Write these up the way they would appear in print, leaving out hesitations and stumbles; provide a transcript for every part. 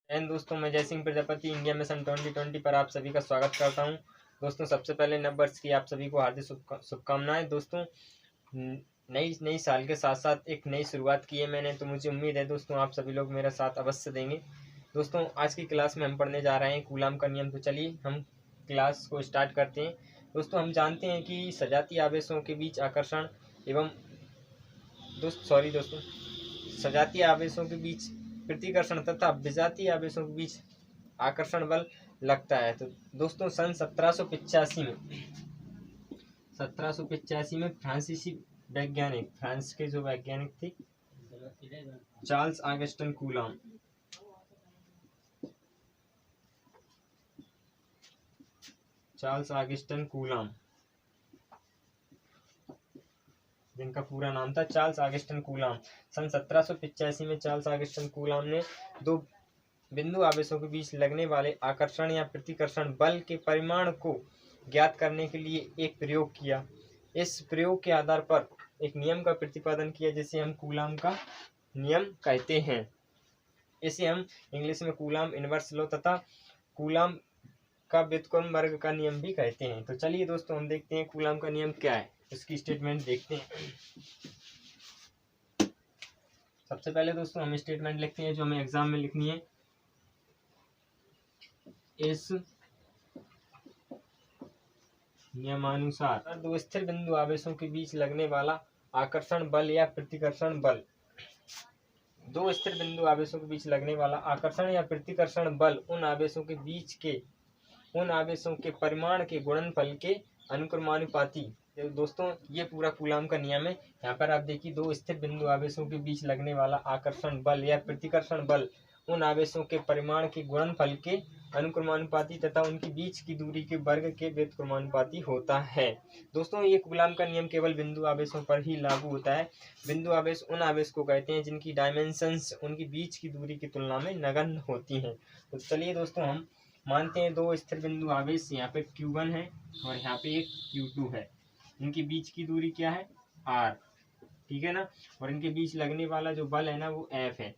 And दोस्तों, मैं जय सिंह प्रजापति इंडिया मिशन 2020 पर आप सभी का स्वागत करता हूं। दोस्तों, सबसे पहले नव वर्ष की आप सभी को हार्दिक शुभकामनाएं। दोस्तों, नई नई साल के साथ साथ एक नई शुरुआत की है मैंने, तो मुझे उम्मीद है दोस्तों आप सभी लोग मेरा साथ अवश्य देंगे। दोस्तों, आज की क्लास में हम पढ़ने जा रहे हैं कूलाम का नियम। तो चलिए हम क्लास को स्टार्ट करते हैं। दोस्तों, हम जानते हैं कि सजातीय आवेशों के बीच आकर्षण एवं दोस्तों सजातीय आवेशों के बीच प्रतिकर्षण तथा विजातीय आवेशों के बीच आकर्षण बल लगता है। तो दोस्तों, सन 1785 में फ्रांसीसी वैज्ञानिक, फ्रांस के जो वैज्ञानिक थे चार्ल्स ऑगस्टिन कूलाम, जिनका पूरा नाम था चार्ल्स ऑगस्टिन कूलाम। सन 1785 में चार्ल्स ऑगस्टिन कूलाम ने दो बिंदु आवेशों के बीच लगने वाले आकर्षण या प्रतिकर्षण बल के परिमाण को ज्ञात करने के लिए एक प्रयोग किया। इस प्रयोग के आधार पर एक नियम का प्रतिपादन किया जिसे हम कूलाम का नियम कहते हैं। इसे हम इंग्लिश में कूलाम इनवर्स लॉ तथा कूलाम का व्युत्क्रम वर्ग का नियम भी कहते हैं। तो चलिए दोस्तों, हम देखते हैं कूलाम का नियम क्या है, इसकी स्टेटमेंट देखते हैं। सबसे पहले दोस्तों हम स्टेटमेंट लिखते हैं जो हमें एग्जाम में लिखनी है। इस नियमानुसार दो स्थिर बिंदु आवेशों के बीच लगने वाला आकर्षण बल या प्रतिकर्षण बल, दो स्थिर बिंदु आवेशों के बीच लगने वाला आकर्षण या प्रतिकर्षण बल उन आवेशों के परिमाण के गुणनफल के अनुक्रमानुपाती। दोस्तों, ये पूरा कूलाम का नियम है। यहाँ पर आप देखिए, दो स्थिर बिंदु आवेशों के बीच लगने वाला आकर्षण बल या प्रतिकर्षण बल उन आवेशों के परिमाण के गुणनफल के अनुक्रमानुपाती तथा उनकी बीच की दूरी के वर्ग के व्युत्क्रमानुपाती होता है। दोस्तों, ये कूलाम का नियम केवल बिंदु आवेशों पर ही लागू होता है। बिंदु आवेश उन आवेश को कहते हैं जिनकी डायमेंशंस उनकी बीच की दूरी की तुलना में नगण्य होती हैं। तो चलिए दोस्तों, हम मानते हैं दो स्थिर बिंदु आवेश, यहाँ पे Q1 है और यहाँ पे एक Q2 है। इनके बीच की दूरी क्या है? R, ठीक है ना। और इनके बीच लगने वाला जो बल है ना वो F है,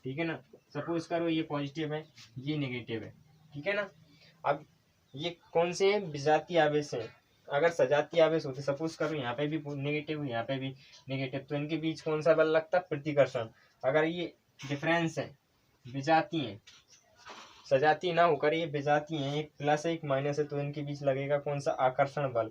ठीक है ना। सपोज करो ये पॉजिटिव है, ये नेगेटिव है, ठीक है ना। अब ये कौन से हैं? विजातीय आवेश हैं। अगर सजातीय आवेश होते, सपोज करो यहाँ पे भी नेगेटिव, यहाँ पे भी नेगेटिव, तो इनके बीच कौन सा बल लगता? प्रतिकर्षण। अगर ये डिफरेंस है, विजातीय है, सजातीय ना होकर ये विजातीय है, एक प्लस है एक माइनस है, तो इनके बीच लगेगा कौन सा? आकर्षण बल।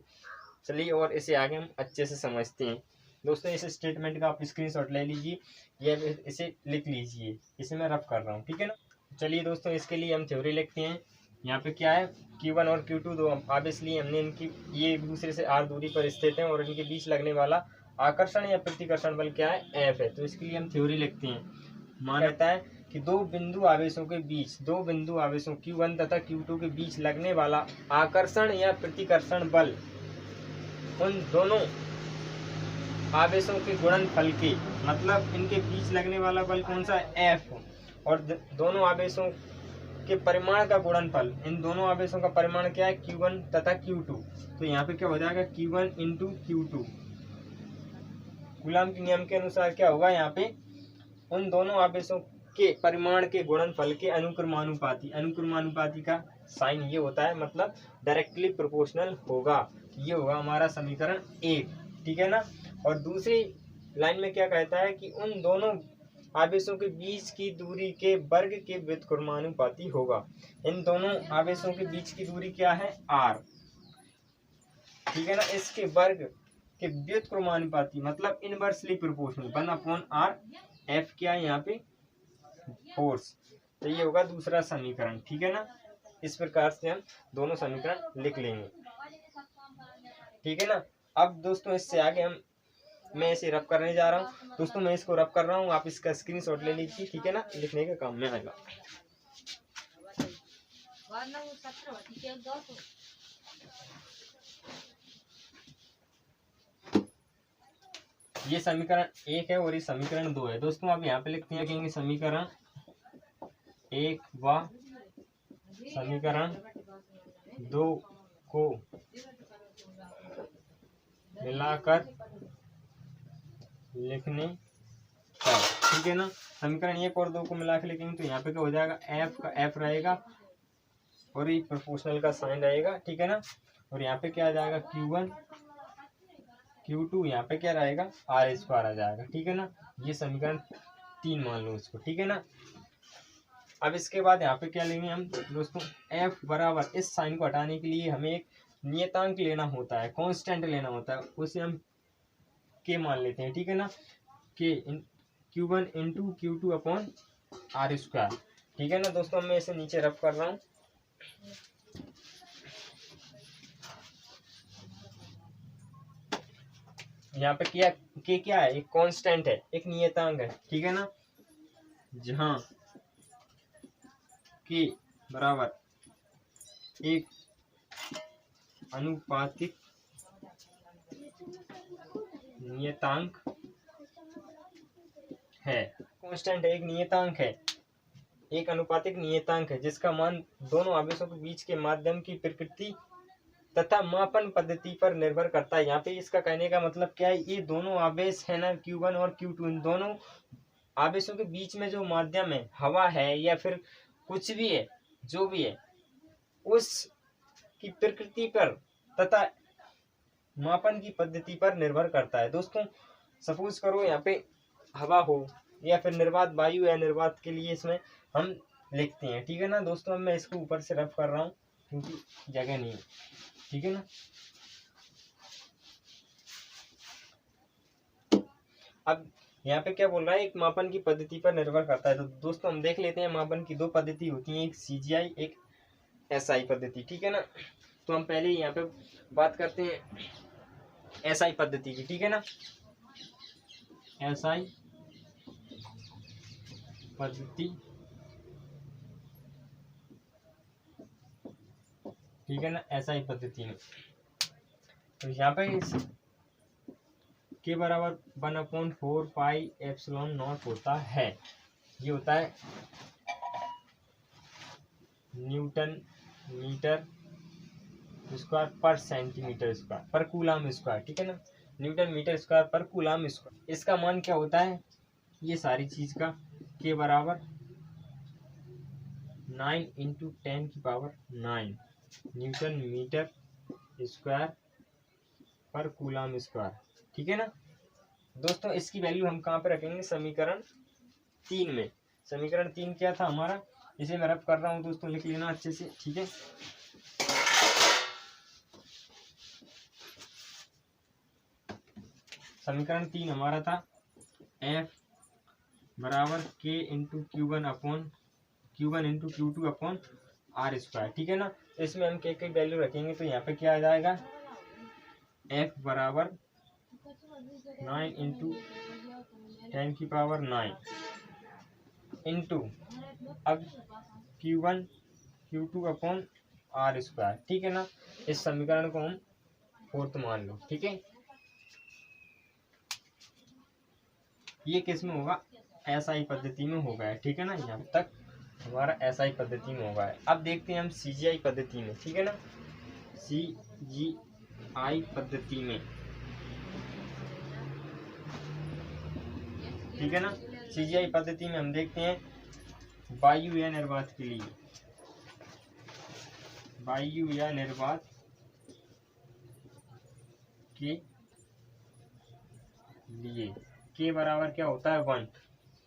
चलिए और इसे आगे हम अच्छे से समझते हैं। दोस्तों, इस स्टेटमेंट का आप स्क्रीनशॉट ले लीजिए या इसे लिख लीजिए, इसे मैं रफ कर रहा हूँ, ठीक है ना। चलिए दोस्तों, इसके लिए हम थ्योरी लिखते हैं। यहाँ पे क्या है? Q1 और Q2 दो ऑब्वियसली हमने इनकी ये एक दूसरे से R दूरी पर स्थित हैं और इनके बीच लगने वाला आकर्षण या प्रतिकर्षण बल क्या है? F है। तो इसके लिए हम थ्योरी लिखते हैं। मान रहता है कि दो बिंदु आवेशों Q1 तथा Q2 के बीच लगने वाला आकर्षण या प्रतिकर्षण बल उन दोनों आवेशों के गुणनफल के, मतलब इनके बीच लगने वाला बल कौन सा? F, और दोनों आवेशों के परिमाण का गुणनफल, इन दोनों आवेशों का परिमाण क्या है? Q1 तथा Q2। तो यहाँ पे क्या हो जाएगा? Q1 into Q2। कूलाम के नियम के अनुसार क्या होगा? यहाँ पे उन दोनों आवेशों के परिमाण के गुणनफल के अनुक्रमानुपाती, अनुक्रमानुपाती का साइन ये होता है, मतलब डायरेक्टली प्रोपोर्शनल होगा। ये होगा हमारा समीकरण 1, ठीक है ना। और दूसरी लाइन में क्या कहता है कि उन दोनों आवेशों के बीच की दूरी के वर्ग के व्युत्क्रमानुपाती होगा। इन दोनों आवेशों के बीच की दूरी क्या है? R, ठीक है ना। इसके वर्ग के व्युत्क्रमानुपाती मतलब इनवर्सली प्रोपोर्शनल 1/R। F क्या है यहाँ पे? फोर्स। तो ये होगा दूसरा समीकरण, ठीक है ना। इस प्रकार से हम दोनों समीकरण लिख लेंगे, ठीक है ना। अब दोस्तों, इससे आगे मैं इसे रब करने जा रहा हूँ। दोस्तों, मैं इसको रब कर रहा हूँ, आप इसका स्क्रीनशॉट ले लीजिए, ठीक है ना, लिखने के काम में आएगा। ये समीकरण 1 है और ये समीकरण 2 है। दोस्तों, आप यहाँ पे लिखते हैं कि समीकरण 1 व समीकरण 2 को मिलाकर लिखने पर, ठीक है ना। समीकरण 1 और 2 को मिला के लिखेंगे तो यहाँ पे क्या हो जाएगा, एफ का एफ रहेगा और ये प्रोपोर्शनल का साइन रहेगा, ठीक है ना। और यहाँ पे क्या आ जाएगा Q1 Q2, यहाँ पे क्या रहेगा आर स्क्वायर आ जाएगा, ठीक है ना। ये समीकरण 3 मान लो इसको, ठीक है ना। अब इसके बाद यहाँ पे क्या लेंगे हम दोस्तों, एफ बराबर, इस साइन को हटाने के लिए हमें एक नियतांक लेना होता है, कांस्टेंट लेना होता है, उसे हम के मान लेते हैं, ठीक है ना। के Q1 into Q2 upon are square, ठीक है ना दोस्तों। मैं इसे नीचे रफ कर रहा हूँ। यहाँ पे क्या है, एक कांस्टेंट है, एक नियतांक है, ठीक है ना। जहाँ के बराबर एक अनुपातिक नियतांक है, कांस्टेंट है, एक नियतांक है, एक अनुपातिक नियतांक है जिसका मान दोनों आवेशों के बीच के माध्यम की प्रकृति तथा मापन पद्धति पर निर्भर करता है। यहाँ पे इसका कहने का मतलब क्या है, ये दोनों आवेश है ना Q1 और Q2, इन दोनों आवेशों के बीच में जो माध्यम है, हवा है या फिर कुछ भी है, जो भी है, उस की प्रकृति पर तथा मापन की पद्धति पर निर्भर करता है। दोस्तों सपोज करो यहाँ पे हवा हो या फिर निर्वात वायु या निर्वात के लिए इसमें हम लिखते हैं, ठीक है ना दोस्तों। अब मैं इसको ऊपर से रफ कर रहा हूँ क्योंकि जगह नहीं है, ठीक है ना। अब यहाँ पे क्या बोल रहा है, एक मापन की पद्धति पर निर्भर करता है। तो दोस्तों हम देख लेते हैं, मापन की दो पद्धति होती हैं, एक CGI एक SI पद्धति, ठीक है ना। तो हम पहले यहाँ पे बात करते हैं SI पद्धति की, ठीक है ना। SI पद्धति, ठीक है ना, SI पद्धति में तो यहाँ पे के बराबर 1/4 पाई एप्सिलॉन नॉट होता है। ये होता है न्यूटन मीटर स्क्वायर पर सेंटीमीटर स्क्वायर पर कूलाम स्क्वायर, ठीक है ना। न्यूटन मीटर स्क्वायर पर कूलाम स्क्वायर, इसका मान क्या होता है, ये सारी चीज का के बराबर 9 × 10⁹ न्यूटन मीटर स्क्वायर पर कूलाम स्क्वायर, ठीक है ना दोस्तों। इसकी वैल्यू हम कहाँ पे रखेंगे, समीकरण 3 में। समीकरण 3 क्या था हमारा, इसे मैं रफ कर रहा हूँ दोस्तों, लिख लेना अच्छे से, ठीक है। समीकरण 3 हमारा था F बराबर K × Q1 × Q2 upon are square, ठीक है ना। तो इसमें हम K की वैल्यू रखेंगे तो यहाँ पे क्या आ जाएगा, F बराबर 9 × 10⁹ इंटू अब Q1 Q2 upon are square, ठीक है ना। इस समीकरण को हम 4th मान लो, ठीक है। ये किस में होगा, SI पद्धति में होगा है, ठीक है ना। यहाँ तक हमारा SI पद्धति में होगा है। अब देखते हैं हम CGI पद्धति में, ठीक है ना। CGI पद्धति में, ठीक है ना। CGI पद्धति में हम देखते हैं वायु या निर्वात के लिए, वायु या निर्वात के लिए के बराबर क्या होता है 1।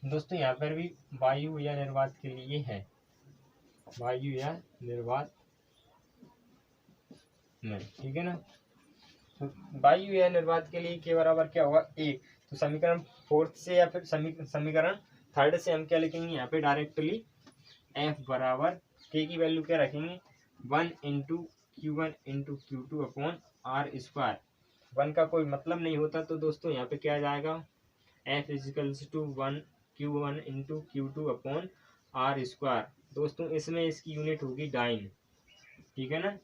दोस्तों यहाँ पर भी वायु या निर्वात के लिए है, वायु या निर्वात में, ठीक है ना। तो वायु या निर्वात के लिए के बराबर क्या होगा 1। तो समीकरण 4th से या फिर समीकरण 3rd से हम क्या लिखेंगे, यहाँ पे डायरेक्टली F बराबर के की वैल्यू क्या रखेंगे, 1 × Q1 × Q2 upon are square. 1 का कोई मतलब नहीं होता, तो दोस्तों यहाँ पे क्या आ जाएगा, F = 1 Q1 × Q2 upon are square. दोस्तों इसमें इसकी यूनिट होगी डाइन, ठीक है ना।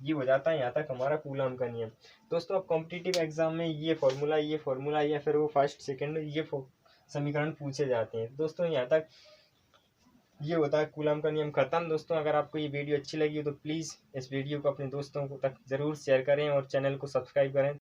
ये हो जाता है यहाँ तक हमारा कूलम का नियम। दोस्तों अब कॉम्पिटिटिव एग्जाम में ये फॉर्मूला या फिर वो फर्स्ट सेकंड ये समीकरण पूछे जाते हैं। दोस्तों यहाँ तक ये होता है कूलम का नियम खत्म। दोस्तों अगर आपको ये वीडियो अच्छी लगी हो तो प्लीज़ इस वीडियो को अपने दोस्तों को तक ज़रूर शेयर करें और चैनल को सब्सक्राइब करें।